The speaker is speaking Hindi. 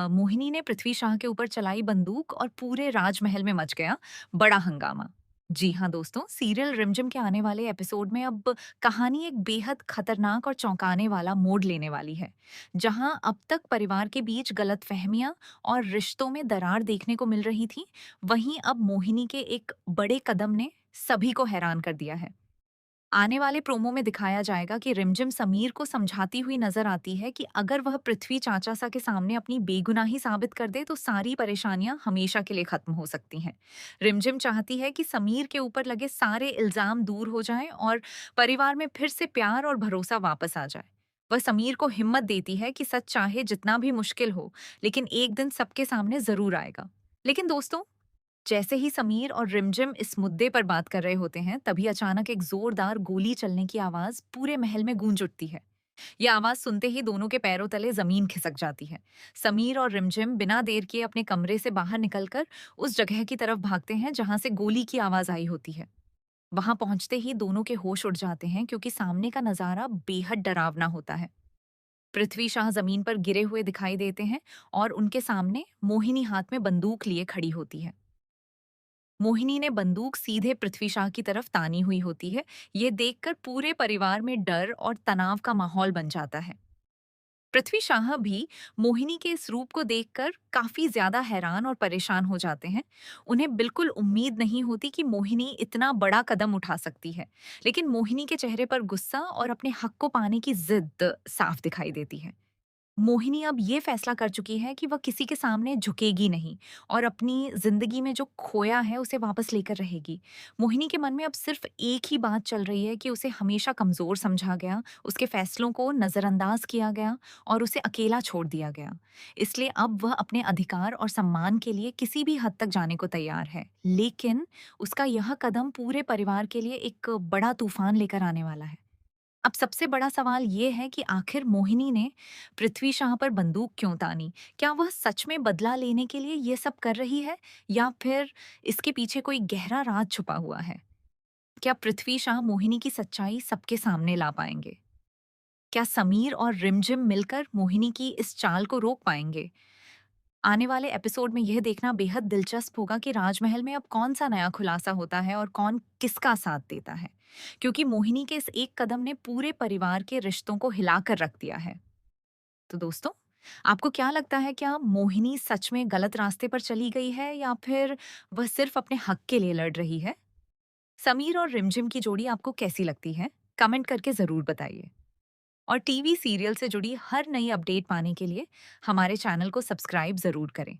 मोहिनी ने पृथ्वी शाह के ऊपर चलाई बंदूक और पूरे राजमहल में मच गया बड़ा हंगामा। जी हाँ दोस्तों, सीरियल रिमझिम के आने वाले एपिसोड में अब कहानी एक बेहद खतरनाक और चौंकाने वाला मोड़ लेने वाली है। जहां अब तक परिवार के बीच गलतफहमियां और रिश्तों में दरार देखने को मिल रही थी, वहीं अब मोहिनी के एक बड़े कदम ने सभी को हैरान कर दिया है। आने वाले प्रोमो में दिखाया जाएगा कि रिमझिम समीर को समझाती हुई नजर आती है कि अगर वह पृथ्वी चाचा सा के सामने अपनी बेगुनाही साबित कर दे तो सारी परेशानियां हमेशा के लिए खत्म हो सकती हैं। रिमझिम चाहती है कि समीर के ऊपर लगे सारे इल्जाम दूर हो जाएं और परिवार में फिर से प्यार और भरोसा वापस आ जाए। वह समीर को हिम्मत देती है कि सच चाहे जितना भी मुश्किल हो, लेकिन एक दिन सबके सामने जरूर आएगा। लेकिन दोस्तों, जैसे ही समीर और रिमझिम इस मुद्दे पर बात कर रहे होते हैं, तभी अचानक एक जोरदार गोली चलने की आवाज पूरे महल में गूंज उठती है। यह आवाज सुनते ही दोनों के पैरों तले जमीन खिसक जाती है। समीर और रिमझिम बिना देर किए अपने कमरे से बाहर निकलकर उस जगह की तरफ भागते हैं जहां से गोली की आवाज आई होती है। वहां पहुंचते ही दोनों के होश उड़ जाते हैं क्योंकि सामने का नजारा बेहद डरावना होता है। पृथ्वी शाह जमीन पर गिरे हुए दिखाई देते हैं और उनके सामने मोहिनी हाथ में बंदूक लिए खड़ी होती है। मोहिनी ने बंदूक सीधे पृथ्वी शाह की तरफ तानी हुई होती है। ये देखकर पूरे परिवार में डर और तनाव का माहौल बन जाता है। पृथ्वी शाह भी मोहिनी के इस रूप को देखकर काफी ज्यादा हैरान और परेशान हो जाते हैं। उन्हें बिल्कुल उम्मीद नहीं होती कि मोहिनी इतना बड़ा कदम उठा सकती है। लेकिन मोहिनी के चेहरे पर गुस्सा और अपने हक को पाने की जिद साफ दिखाई देती है। मोहिनी अब ये फैसला कर चुकी है कि वह किसी के सामने झुकेगी नहीं और अपनी जिंदगी में जो खोया है उसे वापस लेकर रहेगी। मोहिनी के मन में अब सिर्फ एक ही बात चल रही है कि उसे हमेशा कमजोर समझा गया, उसके फैसलों को नजरअंदाज किया गया और उसे अकेला छोड़ दिया गया। इसलिए अब वह अपने अधिकार और सम्मान के लिए किसी भी हद तक जाने को तैयार है। लेकिन उसका यह कदम पूरे परिवार के लिए एक बड़ा तूफान लेकर आने वाला है। अब सबसे बड़ा सवाल ये है कि आखिर मोहिनी ने पृथ्वी शाह पर बंदूक क्यों तानी? क्या वह सच में बदला लेने के लिए ये सब कर रही है या फिर इसके पीछे कोई गहरा राज छुपा हुआ है? क्या पृथ्वी शाह मोहिनी की सच्चाई सबके सामने ला पाएंगे? क्या समीर और रिमझिम मिलकर मोहिनी की इस चाल को रोक पाएंगे? आने वाले एपिसोड में यह देखना बेहद दिलचस्प होगा कि राजमहल में अब कौन सा नया खुलासा होता है और कौन किसका साथ देता है, क्योंकि मोहिनी के इस एक कदम ने पूरे परिवार के रिश्तों को हिलाकर रख दिया है। तो दोस्तों, आपको क्या लगता है, क्या मोहिनी सच में गलत रास्ते पर चली गई है या फिर वह सिर्फ अपने हक के लिए लड़ रही है? समीर और रिमझिम की जोड़ी आपको कैसी लगती है? कमेंट करके जरूर बताइए। और टीवी सीरियल से जुड़ी हर नई अपडेट पाने के लिए हमारे चैनल को सब्सक्राइब जरूर करें।